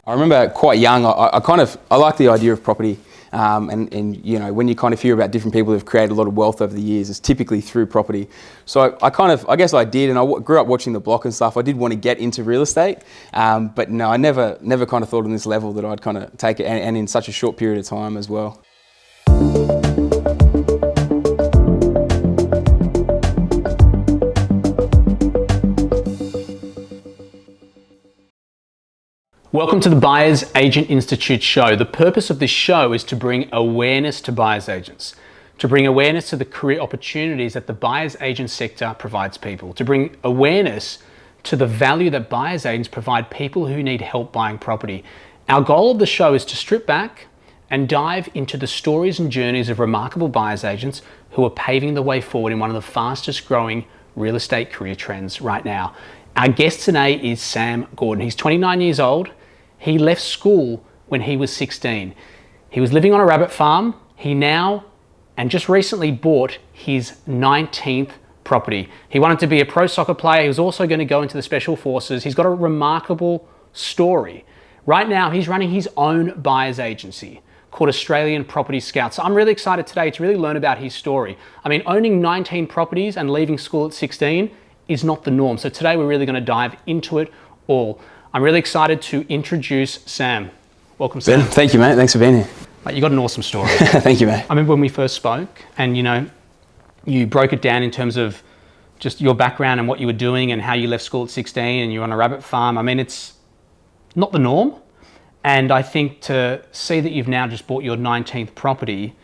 I remember quite young, I like the idea of property, and you know, when you kind of hear about different people who've created a lot of wealth over the years, it's typically through property. So I guess I did, and I grew up watching The Block and stuff. I did want to get into real estate, but no, I never kind of thought on this level that I'd kind of take it, and in such a short period of time as well. Welcome to the Buyers Agent Institute show. The purpose of this show is to bring awareness to buyers agents, to bring awareness to the career opportunities that the buyers agent sector provides people, to bring awareness to the value that buyers agents provide people who need help buying property. Our goal of the show is to strip back and dive into the stories and journeys of remarkable buyers agents who are paving the way forward in one of the fastest growing real estate career trends right now. Our guest today is Sam Gordon. He's 29 years old. He left school when he was 16. He was living on a rabbit farm. He now, and just recently, bought his 19th property. He wanted to be a pro soccer player. He was also going to go into the special forces. He's got a remarkable story. Right now, he's running his own buyer's agency called Australian Property Scouts. So I'm really excited today to really learn about his story. I mean, owning 19 properties and leaving school at 16 is not the norm. So today we're really going to dive into it all. I'm really excited to introduce Sam. Welcome, Sam. Ben, thank you, mate. Thanks for being here. Mate, you got an awesome story. Thank you, mate. I remember when we first spoke, and you broke it down in terms of just your background and what you were doing and how you left school at 16 and you're on a rabbit farm. I mean, it's not the norm. And I think to see that you've now just bought your 19th property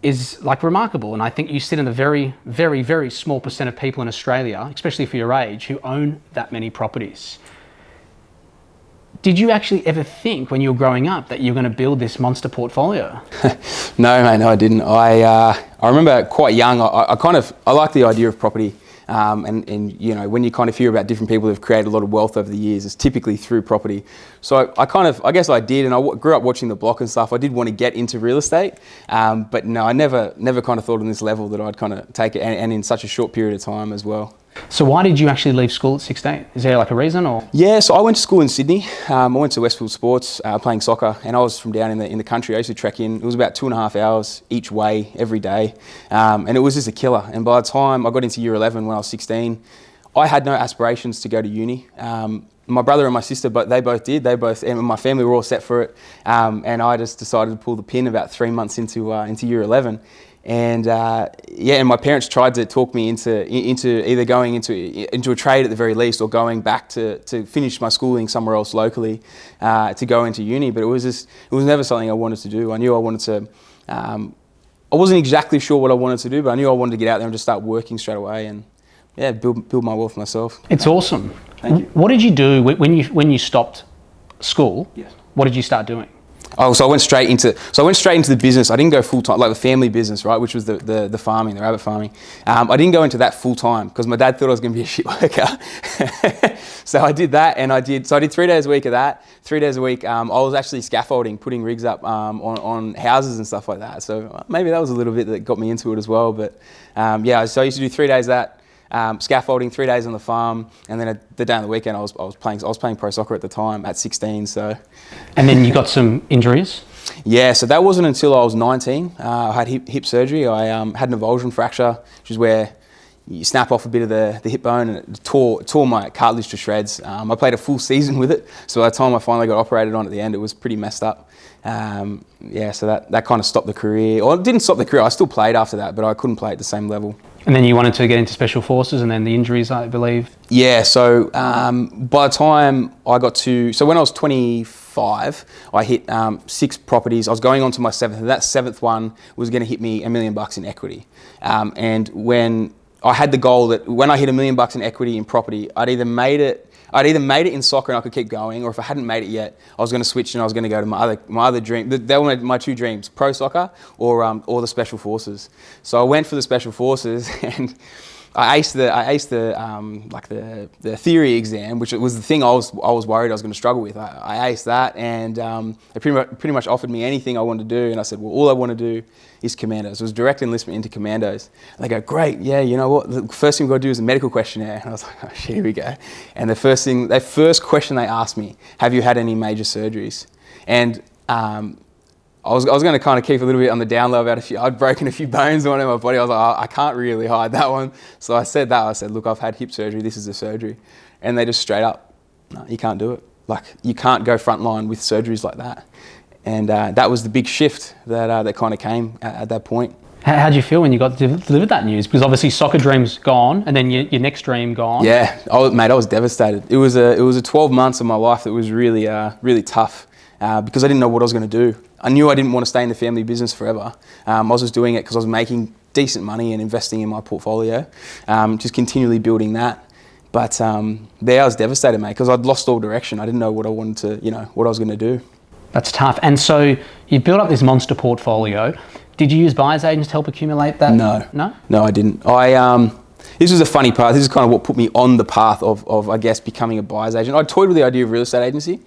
is like remarkable. And I think you sit in the very, very, very small percent of people in Australia, especially for your age, who own that many properties. Did you actually ever think when you were growing up that you were going to build this monster portfolio? No, mate, no, I didn't. I remember quite young, I like the idea of property, and you know, when you kind of hear about different people who've created a lot of wealth over the years, it's typically through property. So I guess I did, and I grew up watching The Block and stuff. I did want to get into real estate, but no, I never kind of thought on this level that I'd kind of take it, and in such a short period of time as well. So why did you actually leave school at 16? Is there like a reason, or? Yeah, so I went to school in Sydney. I went to Westfield Sports playing soccer, and I was from down in the country. I used to trek in. It was about 2.5 hours each way every day, and it was just a killer. And by the time I got into year 11 when I was 16, I had no aspirations to go to uni. My brother and my sister, but they both did. And my family were all set for it, and I just decided to pull the pin about 3 months into year 11. And and my parents tried to talk me into either going into a trade at the very least, or going back to finish my schooling somewhere else locally to go into uni. But it was never something I wanted to do. I knew I wanted to. I wasn't exactly sure what I wanted to do, but I knew I wanted to get out there and just start working straight away and build my wealth myself. It's awesome. Thank you. What did you do when you stopped school? Yes. What did you start doing? Oh, so I went straight into the business. I didn't go full time, like the family business, right, which was the farming, the rabbit farming. I didn't go into that full time because my dad thought I was going to be a shit worker. So I did that, and I did 3 days a week of that. 3 days a week, I was actually scaffolding, putting rigs up on houses and stuff like that. So maybe that was a little bit that got me into it as well. But so I used to do 3 days of that. Scaffolding, 3 days on the farm, and then the day on the weekend I was playing pro soccer at the time at 16. So, and then you got some injuries. Yeah, so that wasn't until I was 19. I had hip surgery. I had an avulsion fracture, which is where you snap off a bit of the hip bone, and it tore my cartilage to shreds. I played a full season with it, so by the time I finally got operated on at the end, it was pretty messed up. So that kind of stopped the career. Or it didn't stop the career. I still played after that, but I couldn't play at the same level. And then you wanted to get into special forces, and then the injuries, I believe. Yeah. So by the time I got when I was 25, I hit 6 properties. I was going on to my 7th, and that 7th one was going to hit me $1 million in equity. And when I had the goal that when I hit $1 million in equity in property, I'd either made it in soccer and I could keep going, or if I hadn't made it yet, I was going to switch and I was going to go to my other dream. They were my 2 dreams: pro soccer or the special forces. So I went for the special forces, and I aced the theory exam, which was the thing I was worried I was going to struggle with. I aced that, and they pretty much offered me anything I wanted to do, and I said, well, all I want to do is commandos. It was direct enlistment into commandos. And they go, great, yeah, you know what? The first thing we've got to do is a medical questionnaire. And I was like, oh, here we go. And the first question they asked me, have you had any major surgeries? And I was going to kind of keep a little bit on the down low about I'd broken a few bones on in my body. I was like, oh, I can't really hide that one. So I said that. I said, look, I've had hip surgery. This is a surgery. And they just straight up, no, you can't do it. Like, you can't go frontline with surgeries like that. And that was the big shift that kind of came at that point. How did you feel when you got delivered that news? Because obviously soccer dream's gone, and then your next dream gone. Yeah, mate, I was devastated. It was a 12 months of my life that was really really tough because I didn't know what I was going to do. I knew I didn't want to stay in the family business forever. I was just doing it because I was making decent money and investing in my portfolio, just continually building that. But there I was devastated, mate, because I'd lost all direction. I didn't know what I wanted to, what I was going to do. That's tough. And so you built up this monster portfolio. Did you use buyer's agents to help accumulate that? No. No? No, I didn't. This was a funny part. This is kind of what put me on the path of I guess, becoming a buyer's agent. I toyed with the idea of real estate agency.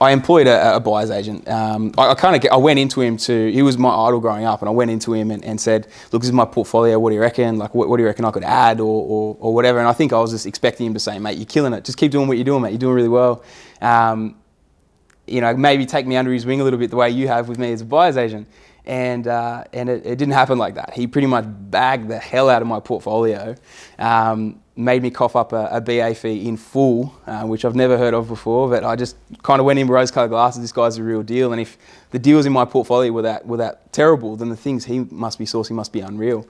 I employed a buyer's agent. I went into him he was my idol growing up, and I went into him and said, look, this is my portfolio, what do you reckon? Like, what do you reckon I could add or whatever? And I think I was just expecting him to say, mate, you're killing it. Just keep doing what you're doing, mate. You're doing really well. Maybe take me under his wing a little bit the way you have with me as a buyer's agent. And it didn't happen like that. He pretty much bagged the hell out of my portfolio, made me cough up a BA fee in full, which I've never heard of before, but I just kind of went in rose-coloured glasses. This guy's a real deal, and if the deals in my portfolio were that terrible, then the things he must be sourcing must be unreal.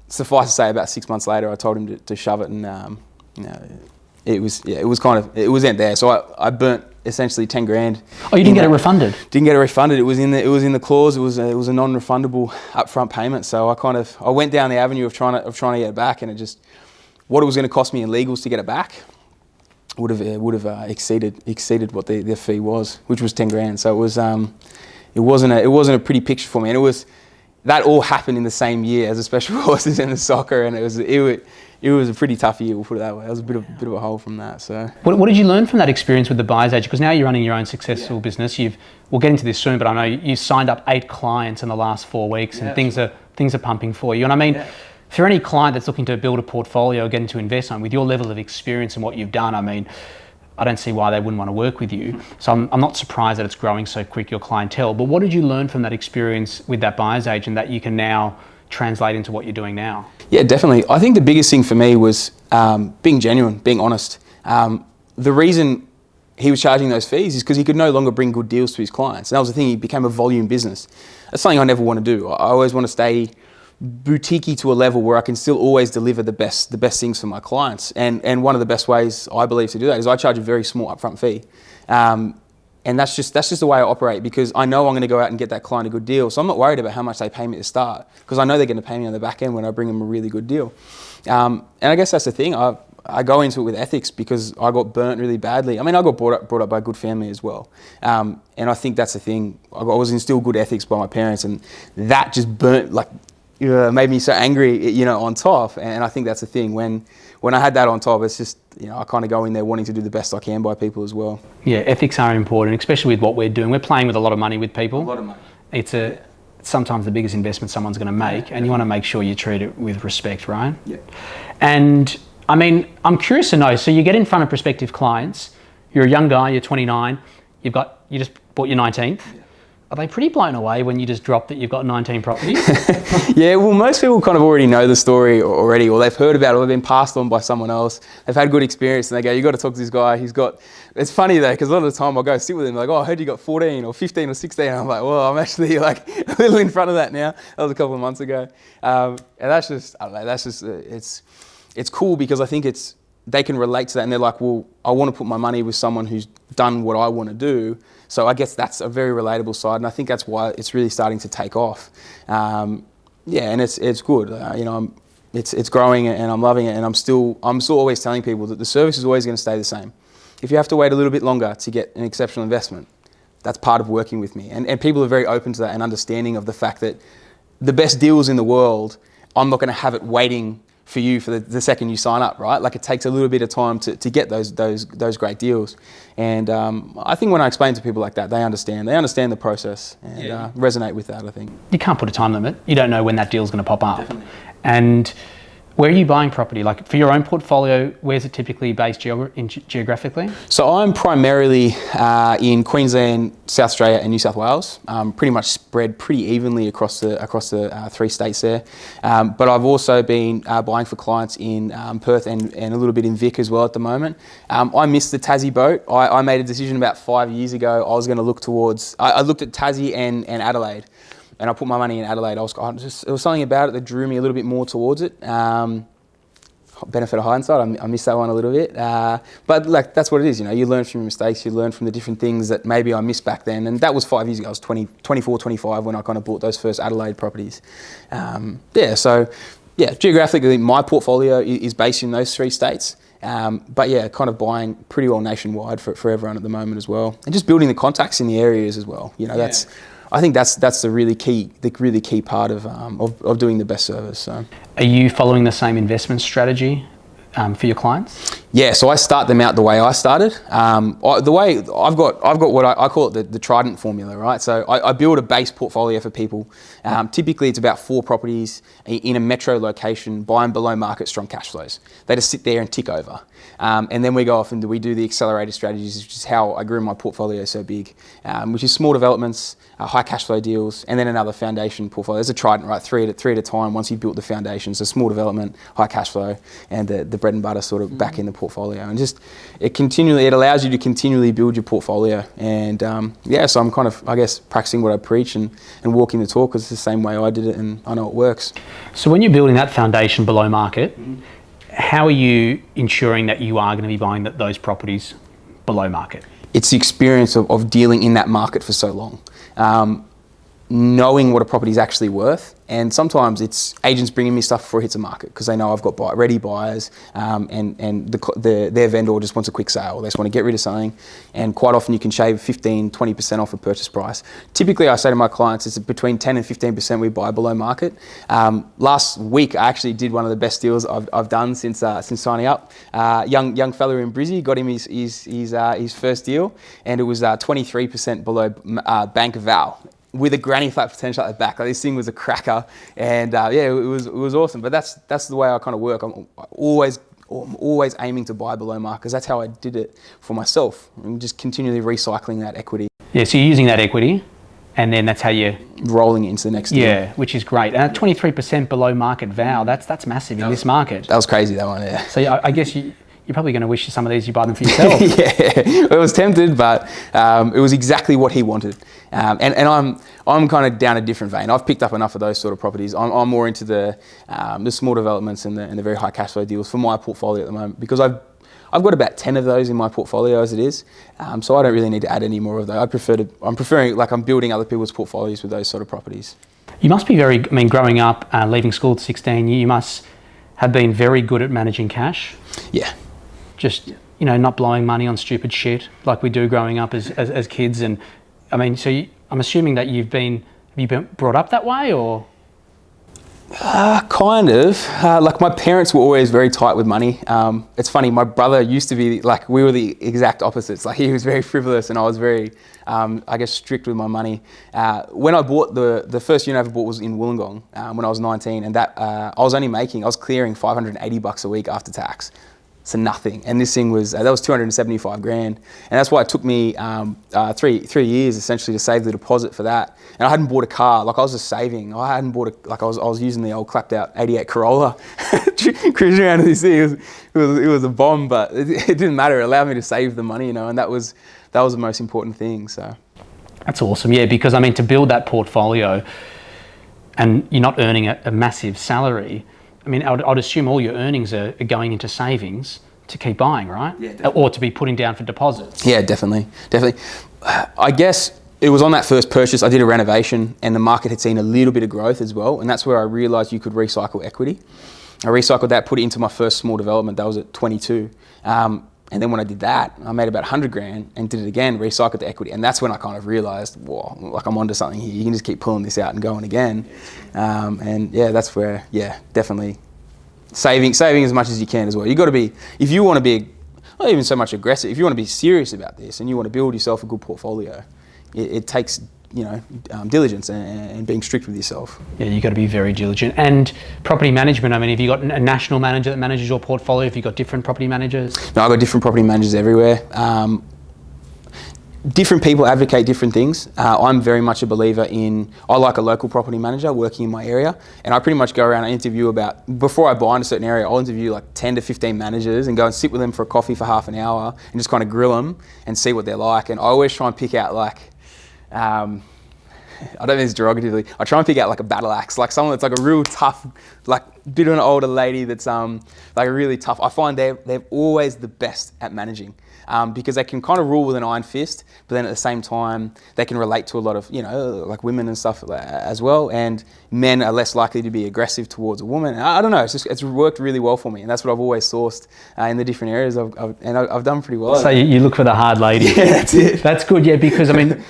Suffice to say, about 6 months later, I told him to shove it, and it was in there. So I burnt essentially 10 grand. Oh, you didn't get it refunded? Didn't get it refunded. It was in the clause. It was a non-refundable upfront payment. So I went down the avenue of trying to get it back, and what it was going to cost me in legals to get it back would have exceeded what the fee was, which was 10 grand. So it wasn't a pretty picture for me, and that all happened in the same year as the special forces and the soccer, and it was a pretty tough year, we'll put it that way. It was a bit of a hole from that. So, what did you learn from that experience with the buyer's agent? Because now you're running your own successful business. We'll get into this soon, but I know you signed up 8 clients in the last 4 weeks, and things are pumping for you. And I mean, for any client that's looking to build a portfolio, getting to invest on, with your level of experience and what you've done, I mean, I don't see why they wouldn't want to work with you. So I'm not surprised that it's growing so quick, your clientele. But what did you learn from that experience with that buyer's agent that you can now translate into what you're doing now? Yeah, definitely. I think the biggest thing for me was being genuine, being honest. The reason he was charging those fees is because he could no longer bring good deals to his clients. And that was the thing, he became a volume business. That's something I never want to do. I always want to stay boutique-y to a level where I can still always deliver the best things for my clients. And one of the best ways I believe to do that is I charge a very small upfront fee. And that's just the way I operate, because I know I'm going to go out and get that client a good deal. So I'm not worried about how much they pay me to start, because I know they're going to pay me on the back end when I bring them a really good deal. And I guess that's the thing. I go into it with ethics because I got burnt really badly. I mean, I got brought up by a good family as well. And I think that's the thing. I was instilled good ethics by my parents, and that just burnt, made me so angry, on top. And I think that's the thing. When I had that on top, it's just, I kind of go in there wanting to do the best I can by people as well. Yeah, ethics are important, especially with what we're doing. We're playing with a lot of money with people. A lot of money. It's sometimes the biggest investment someone's going to make, and you want to make sure you treat it with respect, right? Yeah. And I mean, I'm curious to know, so you get in front of prospective clients, you're a young guy, you're 29, you just bought your 19th. Yeah. Are they pretty blown away when you just drop that you've got 19 properties? Yeah, well, most people kind of already know the story already, or they've heard about it, or they've been passed on by someone else. They've had good experience, and they go, you got to talk to this guy. It's funny though, because a lot of the time I'll go sit with him, like, oh, I heard you got 14 or 15 or 16. And I'm like, well, I'm actually a little in front of that now. That was a couple of months ago. And that's just, I don't know, it's cool, because I think they can relate to that, and they're like, well, I want to put my money with someone who's done what I want to do. So I guess that's a very relatable side, and I think that's why it's really starting to take off. And it's good. It's growing, and I'm loving it, and I'm still always telling people that the service is always going to stay the same. If you have to wait a little bit longer to get an exceptional investment, that's part of working with me. And people are very open to that and understanding of the fact that the best deals in the world I'm not going to have it waiting for you for the second you sign up, right? Like it takes a little bit of time to get those great deals. And I think when I explain to people like that, they understand the process and resonate with that, I think. You can't put a time limit. You don't know when that deal's going to pop up. Definitely. And where are you buying property? Like for your own portfolio, where's it typically based geographically? So I'm primarily in Queensland, South Australia and New South Wales, pretty much spread pretty evenly across the 3 states there. But I've also been buying for clients in Perth and a little bit in Vic as well at the moment. I missed the Tassie boat. I made a decision about 5 years ago. I was going to look towards, I looked at Tassie and Adelaide. And I put my money in Adelaide. It was something about it that drew me a little bit more towards it. Benefit of hindsight, I missed that one a little bit. But like that's what it is, you know. You learn from your mistakes. You learn from the different things that maybe I missed back then. And that was 5 years ago. I was 24, 25 when I kind of bought those first Adelaide properties. Geographically, my portfolio is based in those 3 states. But yeah, kind of buying pretty well nationwide for everyone at the moment as well. And just building the contacts in the areas as well. You know, I think that's the really key part of doing the best service. So, are you following the same investment strategy for your clients? Yeah, so I start them out the way I started. The way I've got what I call it the Trident formula, right? So I build a base portfolio for people. Typically, it's about 4 properties in a metro location, buying below market, strong cash flows. They just sit there and tick over. And then we go off and we do the accelerated strategies, which is how I grew my portfolio so big, which is small developments, high cash flow deals, and then another foundation portfolio. There's a Trident, right? Three at a time once you've built the foundations. So small development, high cash flow, and the bread and butter sort of back in the portfolio. And just it allows you to continually build your portfolio. And so I'm kind of, I guess, practicing what I preach and walking the talk, because it's the same way I did it and I know it works. So when you're building that foundation below market, how are you ensuring that you are going to be buying those properties below market? It's the experience of dealing in that market for so long. Knowing what a property is actually worth, and sometimes it's agents bringing me stuff before it hits a market because they know I've got ready buyers, and their vendor just wants a quick sale. They just want to get rid of something, and quite often you can shave 15-20% off a purchase price. Typically, I say to my clients, it's between 10 and 15% we buy below market. Last week, I actually did one of the best deals I've done since signing up. Young fella in Brizzy got him his first deal, and it was 23% below bank val, with a granny flat potential at the back. Like, this thing was a cracker, and it was awesome. But that's the way I kind of work. I'm always aiming to buy below market, because that's how I did it for myself. I'm just continually recycling that equity. Yeah, so you're using that equity, and then that's how you're rolling it into the next deal. Yeah, which is great. And at 23% below market val, that's massive in this market. That was crazy, that one, yeah. So I guess you're probably going to wish some of these you buy them for yourself. Yeah, I was tempted, but it was exactly what he wanted. And I'm kind of down a different vein. I've picked up enough of those sort of properties. I'm more into the small developments and the very high cash flow deals for my portfolio at the moment, because I've got about 10 of those in my portfolio as it is. So I don't really need to add any more of those. I'm building other people's portfolios with those sort of properties. You must be growing up, leaving school at 16, you must have been very good at managing cash. Yeah. Just, not blowing money on stupid shit like we do growing up as kids. And I'm assuming that have you been brought up that way, or? Kind of. Like, my parents were always very tight with money. It's funny, my brother used to be, like, we were the exact opposites. Like, he was very frivolous and I was very, strict with my money. When I bought the first unit I ever bought was in Wollongong when I was 19, and that I was clearing $580 a week after tax. So nothing. And this thing was, that was 275 grand. And that's why it took me 3 years essentially to save the deposit for that. And I hadn't bought a car. Like, I was just saving. I hadn't bought I was using the old clapped out 88 Corolla, cruising around in this thing. It was a bomb, but it didn't matter. It allowed me to save the money, and that was the most important thing. So that's awesome. Yeah, because to build that portfolio, and you're not earning a massive salary, I'd assume all your earnings are going into savings to keep buying, right? Yeah, or to be putting down for deposits. Yeah, definitely. I guess it was on that first purchase, I did a renovation, and the market had seen a little bit of growth as well, and that's where I realised you could recycle equity. I recycled that, put it into my first small development. That was at 22. And then when I did that, I made about 100 grand and did it again, recycled the equity. And that's when I kind of realized, whoa, like I'm onto something here. You can just keep pulling this out and going again. And yeah, that's where, definitely saving as much as you can as well. You got to be, if you want to be, not even so much aggressive, if you want to be serious about this and you want to build yourself a good portfolio, it takes, diligence and being strict with yourself. Yeah, you've got to be very diligent. And property management, I mean, have you got a national manager that manages your portfolio? Have you got different property managers? No, I've got different property managers everywhere. Different people advocate different things. I'm very much a believer in, I like a local property manager working in my area, and I pretty much go around and interview before I buy in a certain area, I'll interview like 10 to 15 managers and go and sit with them for a coffee for half an hour and just kind of grill them and see what they're like. And I always try and pick out I don't mean this derogatively, I try and pick out like a battle axe, like someone that's like a real tough, like bit of an older lady that's like a really tough. I find they're always the best at managing. Because they can kind of rule with an iron fist, but then at the same time, they can relate to a lot of, like women and stuff as well. And men are less likely to be aggressive towards a woman. I don't know, it's worked really well for me. And that's what I've always sourced in the different areas. I've done pretty well. So you look for the hard lady. Yeah, that's it. That's good, yeah, because I mean,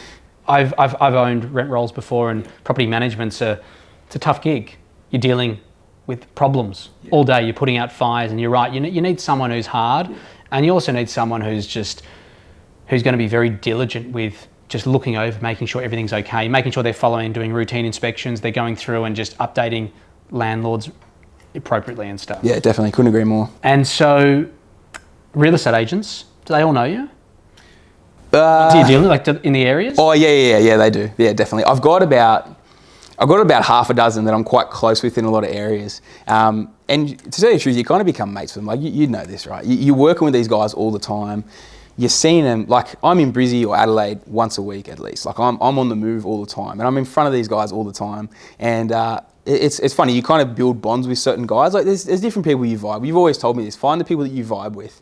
I've owned rent rolls before, and property management's it's a tough gig. You're dealing with problems all day. You're putting out fires, and you're right. You need someone who's hard. And you also need someone who's going to be very diligent with just looking over, making sure everything's okay, making sure they're following, doing routine inspections, they're going through and just updating landlords appropriately and stuff. Yeah, definitely. Couldn't agree more. And so, real estate agents, do they all know you? Do you deal in the areas? Oh, yeah, they do. Yeah, definitely. I've got about half a dozen that I'm quite close with in a lot of areas. And to tell you the truth, you kind of become mates with them. Like, you know this, right? You're working with these guys all the time. You're seeing them, like I'm in Brizzy or Adelaide once a week at least. Like I'm on the move all the time, and I'm in front of these guys all the time. And it's funny, you kind of build bonds with certain guys. Like there's different people you vibe. You've always told me this, find the people that you vibe with,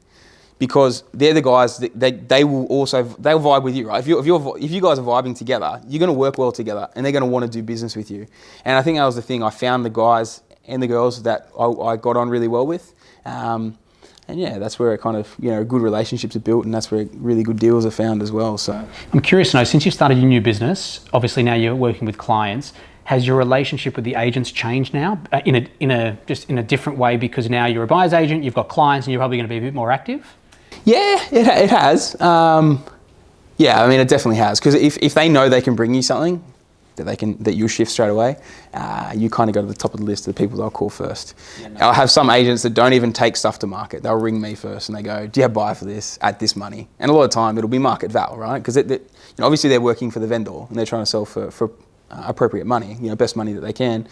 because they're the guys that they'll vibe with you, right? If you guys are vibing together, you're going to work well together, and they're going to want to do business with you. And I think that was the thing. I found the guys and the girls that I got on really well with, and yeah, that's where it kind of good relationships are built, and that's where really good deals are found as well. So I'm curious to know, since you started your new business, obviously now you're working with clients. Has your relationship with the agents changed now in a different way, because now you're a buyer's agent, you've got clients, and you're probably going to be a bit more active? Yeah, it has. Yeah, I mean, it definitely has. Because if they know they can bring you something that you'll shift straight away, you kind of go to the top of the list of the people they'll call first. Yeah, no. I'll have some agents that don't even take stuff to market. They'll ring me first and they go, "Do you have a buyer for this at this money?" And a lot of time it'll be market val, right? Because obviously they're working for the vendor and they're trying to sell for appropriate money, best money that they can.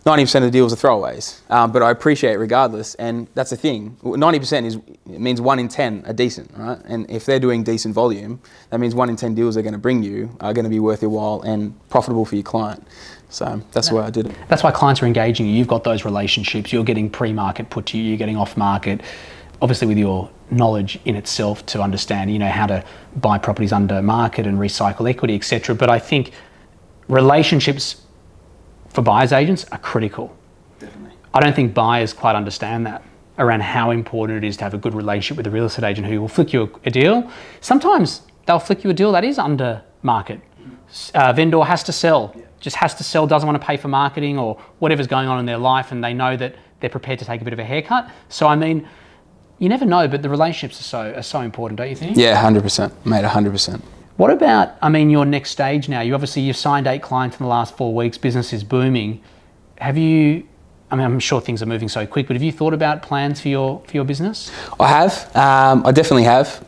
90% of the deals are throwaways, but I appreciate it regardless, and that's the thing. 90% means 1 in 10 are decent, right? And if they're doing decent volume, that means 1 in 10 deals they're going to bring you are going to be worth your while and profitable for your client. So that's why I did it. That's why clients are engaging you. You've got those relationships. You're getting pre-market put to you. You're getting off-market. Obviously, with your knowledge in itself to understand, how to buy properties under market and recycle equity, etc. But I think relationships for buyers agents are critical. Definitely. I don't think buyers quite understand that, around how important it is to have a good relationship with a real estate agent who will flick you a deal. Sometimes they'll flick you a deal that is under market. Vendor has to sell, just has to sell, doesn't want to pay for marketing or whatever's going on in their life, and they know that they're prepared to take a bit of a haircut. So I mean, you never know, but the relationships are so important, don't you think? Yeah, 100%, mate, 100%. What about, your next stage now? You've signed 8 clients in the last 4 weeks, business is booming. I'm sure things are moving so quick, but have you thought about plans for your business? I have, I definitely have.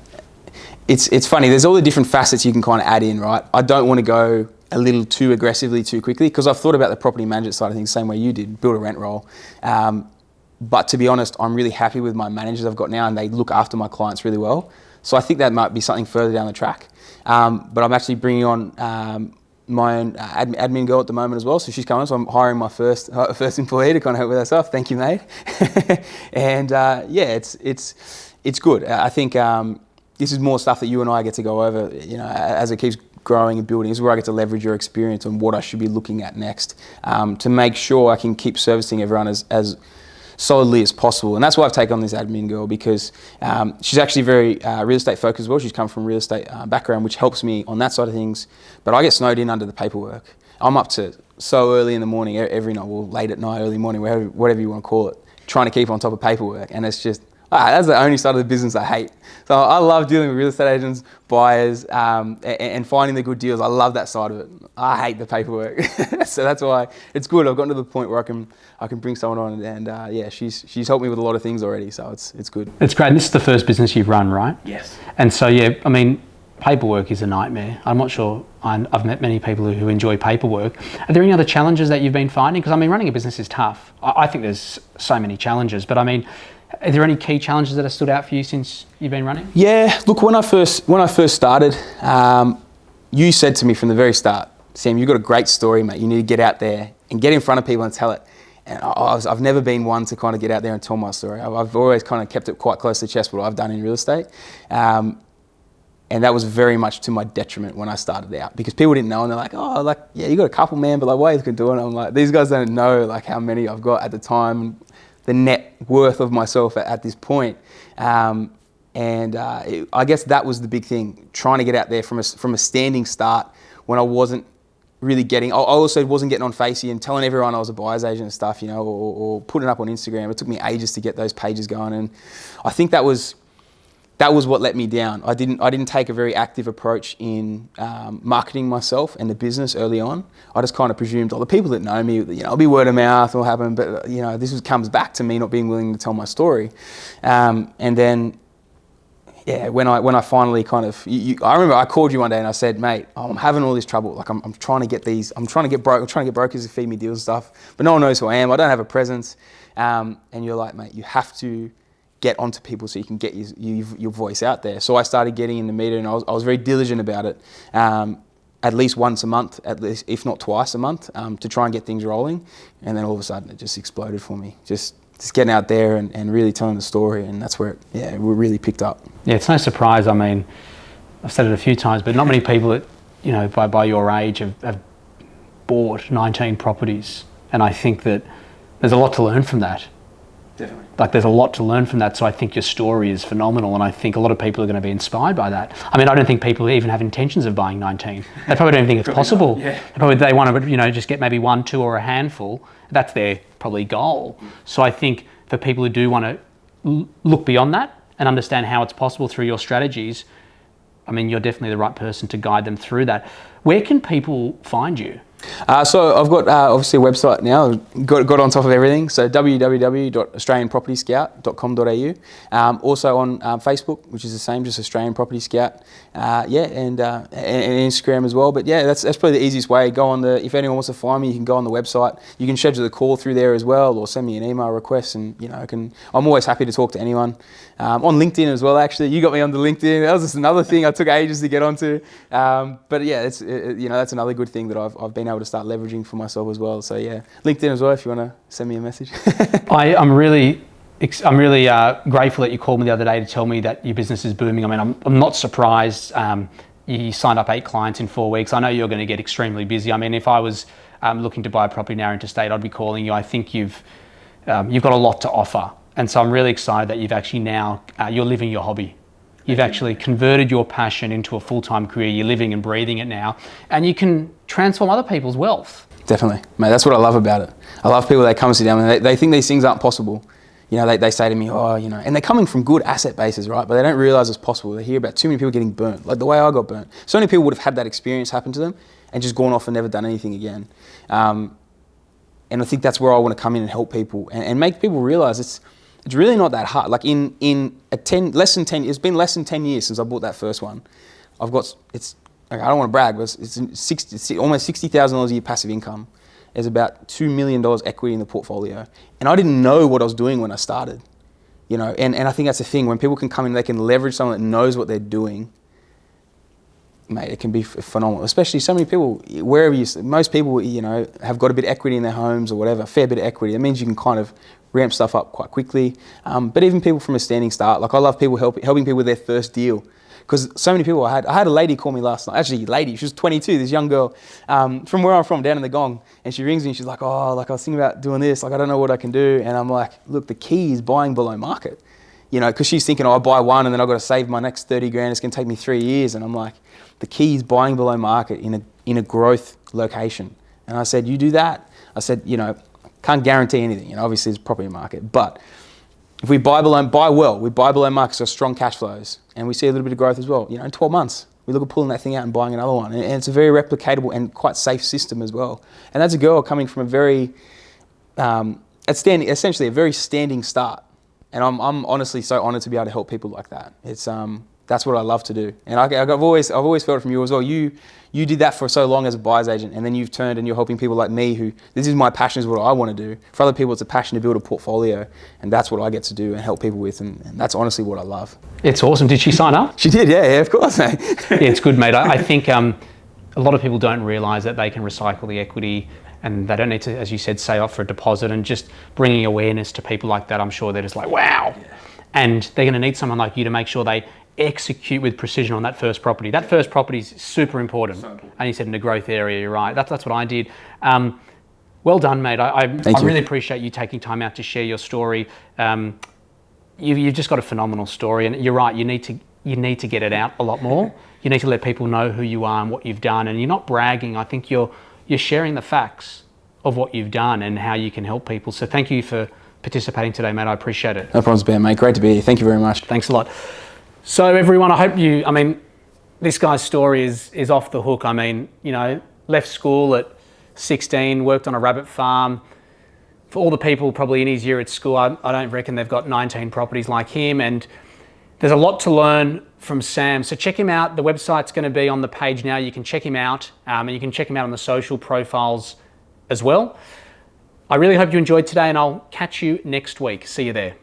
It's funny, there's all the different facets you can kind of add in, right? I don't want to go a little too aggressively too quickly, because I've thought about the property management side of things, same way you did, build a rent roll. But to be honest, I'm really happy with my managers I've got now, and they look after my clients really well. So I think that might be something further down the track. But I'm actually bringing on my own admin girl at the moment as well. So she's coming, so I'm hiring my first employee to kind of help with that stuff. Thank you, mate. And it's good. I think this is more stuff that you and I get to go over, as it keeps growing and building. This is where I get to leverage your experience on what I should be looking at next, to make sure I can keep servicing everyone as solidly as possible. And that's why I've taken on this admin girl, because she's actually very real estate focused as well. She's come from a real estate background, which helps me on that side of things. But I get snowed in under the paperwork. I'm up to so early in the morning, every night, well, late at night, early morning, whatever you want to call it, trying to keep on top of paperwork. And it's just, that's the only side of the business I hate. So I love dealing with real estate agents, buyers, and finding the good deals. I love that side of it. I hate the paperwork. So that's why it's good. I've gotten to the point where I can bring someone on, and yeah, she's helped me with a lot of things already. So it's good. It's great. And this is the first business you've run, right? Yes. And so, yeah, I mean, paperwork is a nightmare. I'm not sure. I've met many people who enjoy paperwork. Are there any other challenges that you've been finding? Because I mean, running a business is tough. I think there's so many challenges, but I mean, are there any key challenges that have stood out for you since you've been running? Yeah, look, when I first started, you said to me from the very start, Sam, you've got a great story, mate. You need to get out there and get in front of people and tell it. And I've never been one to kind of get out there and tell my story. I've always kind of kept it quite close to the chest, what I've done in real estate. And that was very much to my detriment when I started out, because people didn't know, and they're like, oh, like, yeah, you got a couple, man, but like, why you can do it? And I'm like, these guys don't know like how many I've got at the time, the net worth of myself at this point. I guess that was the big thing, trying to get out there from a standing start when I wasn't really getting, I also wasn't getting on Facey and telling everyone I was a buyer's agent and stuff, you know, or putting up on Instagram. It took me ages to get those pages going, and I think that was what let me down. I didn't take a very active approach in marketing myself and the business early on. I just kind of presumed, the people that know me, you know, it'll be word of mouth, will happen. But you know, comes back to me not being willing to tell my story. And then, yeah, when I finally kind of, I remember I called you one day and I said, mate, I'm having all this trouble. Like I'm trying to get brokers to feed me deals and stuff, but no one knows who I am. I don't have a presence. And you're like, mate, you have to get onto people so you can get your voice out there. So I started getting in the media, and I was very diligent about it, at least once a month, at least, if not twice a month, to try and get things rolling. And then all of a sudden it just exploded for me. Just getting out there and really telling the story, and that's where it really picked up. Yeah, it's no surprise. I mean, I've said it a few times, but not many people that, you know, by your age have bought 19 properties. And I think that there's a lot to learn from that. Definitely. Like there's a lot to learn from that, so I think your story is phenomenal, and I think a lot of people are going to be inspired by that. I mean, I don't think people even have intentions of buying 19. They probably don't think it's possible. Yeah. They want to, you know, just get maybe 1, 2 or a handful. That's their probably goal. So I think for people who do want to look beyond that and understand how it's possible through your strategies, I mean, you're definitely the right person to guide them through that. Where can people find you? So I've got obviously a website now, got on top of everything. So www.australianpropertyscout.com.au. Also on Facebook, which is the same, just Australian Property Scout. And Instagram as well. But yeah, that's probably the easiest way. If anyone wants to find me, you can go on the website. You can schedule a call through there as well, or send me an email request, and you know, I'm always happy to talk to anyone. On LinkedIn as well, actually. You got me onto LinkedIn. That was just another thing I took ages to get onto. But yeah, that's another good thing that I've been able to start leveraging for myself as well. So yeah, LinkedIn as well if you want to send me a message. I'm really grateful that you called me the other day to tell me that your business is booming. I mean, I'm not surprised. You signed up 8 clients in 4 weeks. I know you're going to get extremely busy. I mean, if I was looking to buy a property now interstate, I'd be calling you. I think you've got a lot to offer, and so I'm really excited that you've actually now you're living your hobby. You've actually converted your passion into a full-time career. You're living and breathing it now, and you can transform other people's wealth. Definitely, mate. That's what I love about it. I love people that come and sit down and they think these things aren't possible. You know, they say to me, oh, you know, and they're coming from good asset bases, right? But they don't realize it's possible. They hear about too many people getting burnt, like the way I got burnt. So many people would have had that experience happen to them and just gone off and never done anything again. And I think that's where I want to come in and help people and make people realize it's really not that hard. Like it's been less than 10 years since I bought that first one. I don't want to brag, but it's almost $60,000 a year passive income. There's about $2 million equity in the portfolio. And I didn't know what I was doing when I started. You know, and I think that's the thing. When people can come in, they can leverage someone that knows what they're doing. Mate, it can be phenomenal. Especially so many people, most people, you know, have got a bit of equity in their homes or whatever, a fair bit of equity. That means you can kind of ramp stuff up quite quickly. But even people from a standing start, like I love people helping people with their first deal. because so many people I had a lady call me last night, actually lady, she was 22, this young girl from where I'm from, down in the Gong, and she rings me and she's like, oh, like I was thinking about doing this, like I don't know what I can do. And I'm like, look, the key is buying below market, you know, because she's thinking, oh, I'll buy one and then I've got to save my next 30 grand, it's going to take me 3 years. And I'm like, the key is buying below market in a growth location. And I said, you do that? I said, you know, can't guarantee anything, you know, obviously it's property market, but if we buy well, we buy below market, so strong cash flows, and we see a little bit of growth as well, you know, in 12 months, we look at pulling that thing out and buying another one. And it's a very replicatable and quite safe system as well. And that's a girl coming from a very, essentially a very standing start. And I'm honestly so honoured to be able to help people like that. It's that's what I love to do. And I've always felt it from you as well. You did that for so long as a buyer's agent, and then you've turned and you're helping people like me who, this is my passion, is what I want to do. For other people, it's a passion to build a portfolio, and that's what I get to do and help people with, and that's honestly what I love. It's awesome. Did she sign up? She did, yeah, of course. Yeah, it's good, mate. I think a lot of people don't realise that they can recycle the equity, and they don't need to, as you said, save up for a deposit. And just bringing awareness to people like that, I'm sure they're just like, wow. Yeah. And they're going to need someone like you to make sure they execute with precision on that first property. That first property is super important. So important. And you said in a growth area, you're right. That's what I did. Well done, mate. I really appreciate you taking time out to share your story. You've just got a phenomenal story, and you're right. You need to get it out a lot more. You need to let people know who you are and what you've done. And you're not bragging. I think you're sharing the facts of what you've done and how you can help people. So thank you for participating today, mate. I appreciate it. No problems, Ben, mate. Great to be here. Thank you very much. Thanks a lot. So everyone, I mean, this guy's story is off the hook. I mean, you know, left school at 16, worked on a rabbit farm. For all the people probably in his year at school, I don't reckon they've got 19 properties like him. And there's a lot to learn from Sam. So check him out. The website's going to be on the page now. You can check him out, and you can check him out on the social profiles as well. I really hope you enjoyed today, and I'll catch you next week. See you there.